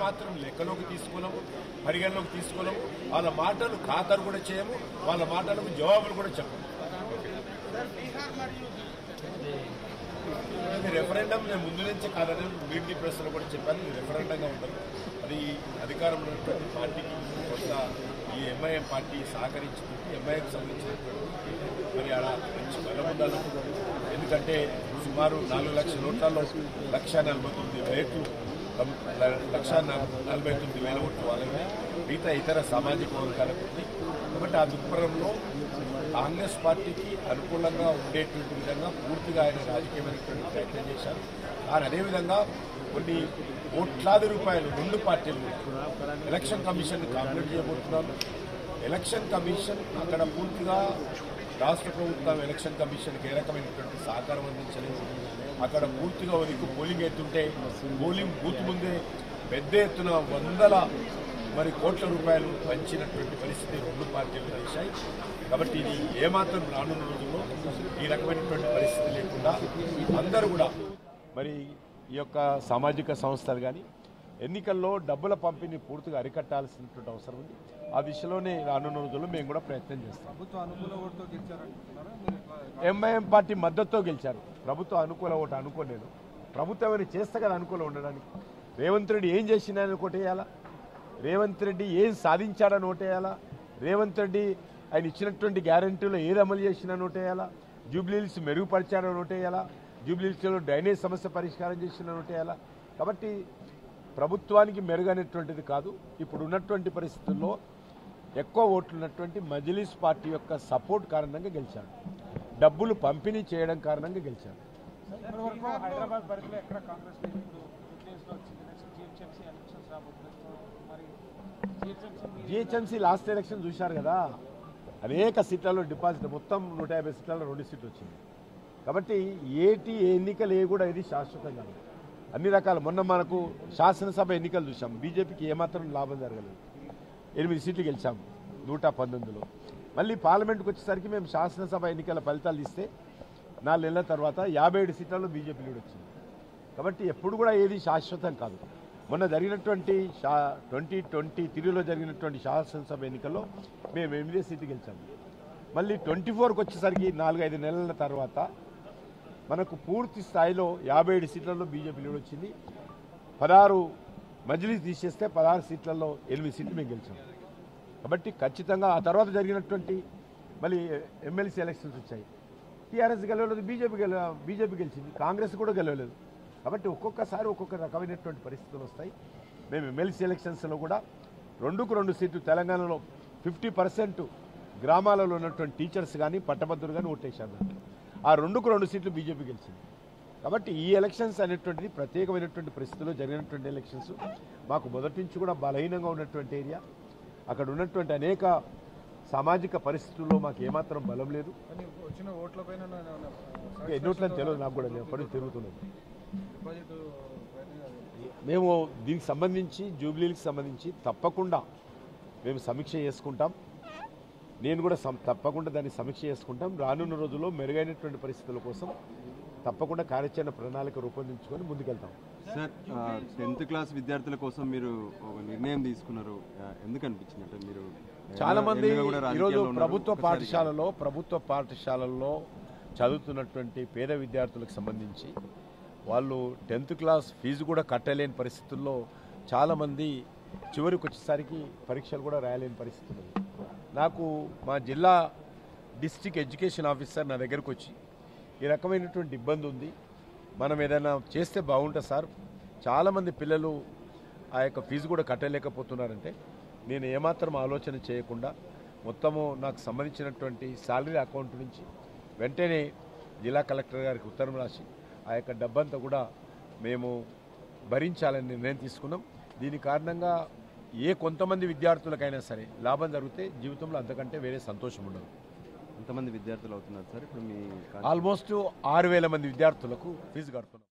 మాత్రం లెక్కలోకి తీసుకున్నాము, పరిగణలోకి తీసుకున్నాము. వాళ్ళ మాటలు ఖాతరు కూడా చేయము, వాళ్ళ మాటలకు జవాబులు కూడా చెప్పము. ఇది రెఫరెండం నేను ముందు నుంచే కాదని మీడియా ప్రెస్లో కూడా చెప్పాను. ఇది రెఫరెండంగా ఉండదు. అది అధికారంలో ఉన్నటువంటి పార్టీకి కొంత ఈ ఎంఐఎం పార్టీ సహకరించుకుంటూ ఎంఐఎం సంబంధించినటువంటి మరి ఆడ మంచి బలం ఉండాలి. ఎందుకంటే సుమారు 4 లక్షల ఓట్లలో 1,49,000 1,49,000 ఓట్లు వాళ్ళని మిగతా ఇతర సామాజిక వర్గాలకు ఉంది. కాబట్టి ఆ దృక్పథంలో కాంగ్రెస్ పార్టీకి అనుకూలంగా ఉండేటువంటి విధంగా పూర్తిగా ఆయన రాజకీయమైనటువంటి ప్రయత్నం చేశారు. కానీ అదేవిధంగా కొన్ని కోట్లాది రూపాయలు 2 పార్టీలు ఎలక్షన్ కమిషన్ కాంప్లీట్ చేయబోతున్నారు. ఎలక్షన్ కమిషన్ అక్కడ పూర్తిగా రాష్ట్ర ప్రభుత్వం ఎలక్షన్ కమిషన్కి ఏ రకమైనటువంటి సహకారం అందించలేదు. అక్కడ పూర్తిగా వరకు పోలింగ్ ఎత్తుంటే పోలింగ్ బూత్ ముందే పెద్ద ఎత్తున 100 కోట్ల రూపాయలు పంచినటువంటి పరిస్థితి 2 పార్టీలు చేశాయి. కాబట్టి ఇది ఏమాత్రం రానున్న రోజుల్లో ఈ రకమైనటువంటి పరిస్థితి లేకుండా అందరూ కూడా మరి ఈ యొక్క సామాజిక సంస్థలు కానీ ఎన్నికల్లో డబ్బుల పంపిణీ పూర్తిగా అరికట్టాల్సినటువంటి అవసరం ఉంది. ఆ దిశలోనే రానున్న రోజుల్లో మేము కూడా ప్రయత్నం చేస్తాం. ఎంఐఎం పార్టీ మద్దతుతో గెలిచారు. ప్రభుత్వ అనుకూల ఓటు అనుకోలేదు. ప్రభుత్వం ఏమైనా చేస్తే కదా అనుకూలం ఉండడానికి. రేవంత్ రెడ్డి ఏం చేసినాయని ఓటేయాలా, రేవంత్ రెడ్డి ఏం సాధించాడని ఓటేయాలా, రేవంత్ రెడ్డి ఆయన ఇచ్చినటువంటి గ్యారంటీలో ఏది అమలు చేసినా ఓటేయాలా, జూబ్లీహిల్స్ మెరుగుపరిచాడని ఓటేయాలా, జూబ్లీహిల్స్లో డ్రైనేజ్ సమస్య పరిష్కారం చేసిన ఓటేయాలా. కాబట్టి ప్రభుత్వానికి మెరుగైనటువంటిది కాదు. ఇప్పుడు ఉన్నటువంటి పరిస్థితుల్లో ఎక్కువ ఓట్లు ఉన్నటువంటి మజ్లిస్ పార్టీ యొక్క సపోర్ట్ కారణంగా గెలిచాడు. డబ్బులు పంపిణీ చేయడం కారణంగా గెలిచాడు. హైదరాబాద్ పరిధిలో ఎక్కడ కాంగ్రెస్ జిహెచ్ఎంసీ లాస్ట్ ఎలక్షన్ చూశారు కదా, అనేక సీట్లలో డిపాజిట్ మొత్తం 150 సీట్లలో 2 సీట్లు వచ్చింది. కాబట్టి ఏ ఎన్నికలు కూడా ఇది శాశ్వతంగా అన్ని రకాల మొన్న మనకు శాసనసభ ఎన్నికలు చూసాం. బీజేపీకి ఏమాత్రం లాభం జరగలేదు. 8 సీట్లు గెలిచాము 119లో. మళ్ళీ పార్లమెంట్కి వచ్చేసరికి మేము శాసనసభ ఎన్నికల ఫలితాలు ఇస్తే 4 నెలల తర్వాత 57 సీట్లలో బీజేపీ లీడ్ వచ్చింది. కాబట్టి ఎప్పుడు కూడా ఏది శాశ్వతం కాదు. మొన్న జరిగినటువంటి 2023లో జరిగినటువంటి శాసనసభ ఎన్నికల్లో మేము 8 సీట్లు గెలిచాము. మళ్ళీ 24కి వచ్చేసరికి 4-5 నెలల తర్వాత మనకు పూర్తి స్థాయిలో 57 సీట్లలో బీజేపీ లీడ్ వచ్చింది. 16 మజ్లిస్ తీసేస్తే 16 సీట్లలో 8 సీట్లు మేము గెలిచాం. కాబట్టి ఖచ్చితంగా ఆ తర్వాత జరిగినటువంటి మళ్ళీ ఎమ్మెల్సీ ఎలక్షన్స్ వచ్చాయి. టీఆర్ఎస్ గెలవలేదు, బీజేపీ గెలిచింది, కాంగ్రెస్ కూడా గెలవలేదు. కాబట్టి ఒక్కొక్కసారి ఒక్కొక్క రకమైనటువంటి పరిస్థితులు వస్తాయి. మేము ఎమ్మెల్సీ ఎలక్షన్స్లో కూడా 2కు 2 సీట్లు తెలంగాణలో 50% గ్రామాలలో ఉన్నటువంటి టీచర్స్ కానీ పట్టభద్రులు కానీ ఓటేశారు. ఆ 2కు 2 సీట్లు బీజేపీ గెలిచింది. కాబట్టి ఈ ఎలక్షన్స్ అనేటువంటిది ప్రత్యేకమైనటువంటి పరిస్థితుల్లో జరిగినటువంటి ఎలక్షన్స్. మాకు మొదటి నుంచి కూడా బలహీనంగా ఉన్నటువంటి ఏరియా, అక్కడ ఉన్నటువంటి అనేక సామాజిక పరిస్థితుల్లో మాకు ఏమాత్రం బలం లేదు. వచ్చిన ఓట్లపైన ఎన్ని ఓట్లని తెలియదు నాకు కూడా, ఎప్పటికీ తిరుగుతున్నది. మేము దీనికి సంబంధించి జూబ్లీకి సంబంధించి తప్పకుండా మేము సమీక్ష చేసుకుంటాం. నేను కూడా తప్పకుండా దాన్ని సమీక్ష చేసుకుంటాం. రానున్న రోజుల్లో మెరుగైనటువంటి పరిస్థితుల కోసం తప్పకుండా కార్యాచరణ ప్రణాళిక రూపొందించుకొని ముందుకెళ్తాం. సార్, 10th క్లాస్ విద్యార్థుల కోసం మీరు ఒక నిర్ణయం తీసుకున్నారు, ఎందుకు అనిపించింది? అంటే మీరు చాలా మంది ఈరోజు ప్రభుత్వ పాఠశాలల్లో చదువుతున్నటువంటి పేద విద్యార్థులకు సంబంధించి వాళ్ళు 10th క్లాస్ ఫీజు కూడా కట్టలేని పరిస్థితుల్లో చాలామంది చివరికి వచ్చేసరికి పరీక్షలు కూడా రాయలేని పరిస్థితులు. నాకు మా జిల్లా డిస్ట్రిక్ట్ ఎడ్యుకేషన్ ఆఫీసర్ నా దగ్గరకు వచ్చి ఈ రకమైనటువంటి ఇబ్బంది ఉంది, మనం ఏదైనా చేస్తే బాగుంటుంది సార్, చాలామంది పిల్లలు ఆ యొక్క ఫీజు కూడా కట్టలేకపోతున్నారంటే నేను ఏమాత్రం ఆలోచన చేయకుండా మొత్తము నాకు సంబంధించినటువంటి శాలరీ అకౌంట్ నుంచి వెంటనే జిల్లా కలెక్టర్ గారికి ఉత్తరం రాసి ఆ యొక్క డబ్బంతా కూడా మేము భరించాలని నిర్ణయం తీసుకున్నాం. దీని కారణంగా కొంతమంది విద్యార్థులకైనా సరే లాభం జరిగితే జీవితంలో అంతకంటే వేరే సంతోషం ఉండదు. ఎంతమంది విద్యార్థులు అవుతున్నారు సార్ ఇప్పుడు? మీ ఆల్మోస్ట్ 6,000 మంది విద్యార్థులకు ఫీజు కడుతున్నాం.